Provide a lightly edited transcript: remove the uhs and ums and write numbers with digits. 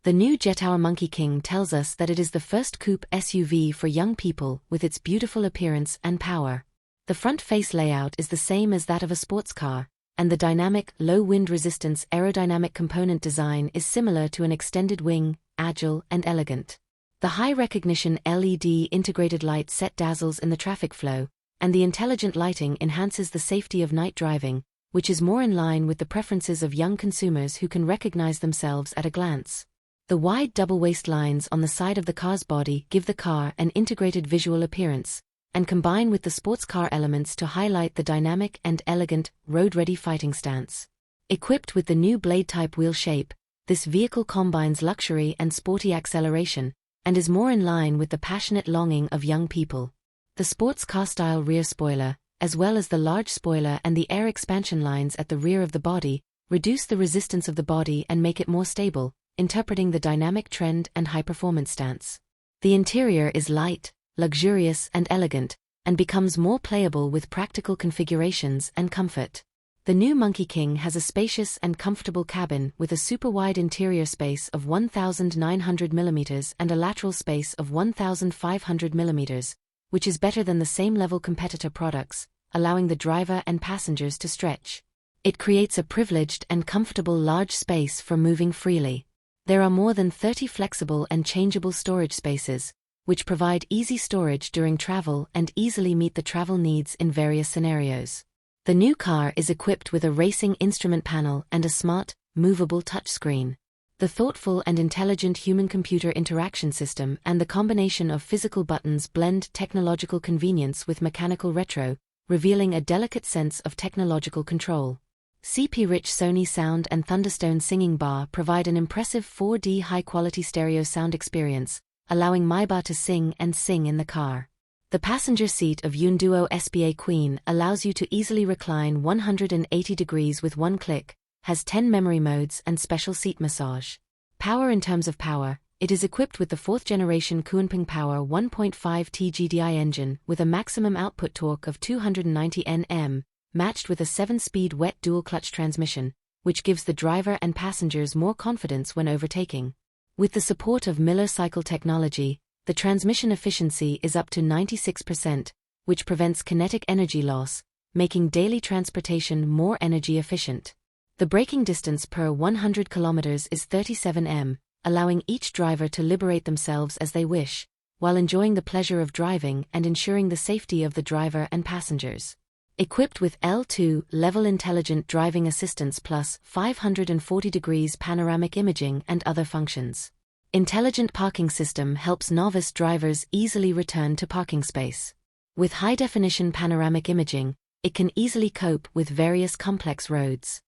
The new Jetour Monkey King tells us that it is the first coupe SUV for young people with its beautiful appearance and power. The front face layout is the same as that of a sports car, and the dynamic, low wind resistance aerodynamic component design is similar to an extended wing, agile and elegant. The high recognition LED integrated light set dazzles in the traffic flow, and the intelligent lighting enhances the safety of night driving, which is more in line with the preferences of young consumers who can recognize themselves at a glance. The wide double waist lines on the side of the car's body give the car an integrated visual appearance, and combine with the sports car elements to highlight the dynamic and elegant, road-ready fighting stance. Equipped with the new blade-type wheel shape, this vehicle combines luxury and sporty acceleration, and is more in line with the passionate longing of young people. The sports car-style rear spoiler, as well as the large spoiler and the air expansion lines at the rear of the body, reduce the resistance of the body and make it more stable, interpreting the dynamic trend and high-performance stance. The interior is light, luxurious and elegant, and becomes more playable with practical configurations and comfort. The new Monkey King has a spacious and comfortable cabin with a super-wide interior space of 1,900 mm and a lateral space of 1,500 mm, which is better than the same-level competitor products, allowing the driver and passengers to stretch. It creates a privileged and comfortable large space for moving freely. There are more than 30 flexible and changeable storage spaces, which provide easy storage during travel and easily meet the travel needs in various scenarios. The new car is equipped with a racing instrument panel and a smart, movable touchscreen. The thoughtful and intelligent human-computer interaction system and the combination of physical buttons blend technological convenience with mechanical retro, revealing a delicate sense of technological control. CP-rich Sony sound and Thunderstone singing bar provide an impressive 4D high-quality stereo sound experience, allowing Maiba to sing in the car. The passenger seat of Unveiled SPA Queen allows you to easily recline 180 degrees with one click, has 10 memory modes and special seat massage. Power. In terms of power, it is equipped with the 4th generation Kunpeng Power 1.5 TGDI engine with a maximum output torque of 290 Nm, matched with a 7-speed wet dual-clutch transmission, which gives the driver and passengers more confidence when overtaking. With the support of Miller cycle technology, the transmission efficiency is up to 96%, which prevents kinetic energy loss, making daily transportation more energy efficient. The braking distance per 100 km is 37 m, allowing each driver to liberate themselves as they wish, while enjoying the pleasure of driving and ensuring the safety of the driver and passengers. Equipped with L2 level intelligent driving assistance plus 540 degrees panoramic imaging and other functions. Intelligent parking system helps novice drivers easily return to parking space. With high-definition panoramic imaging, it can easily cope with various complex roads.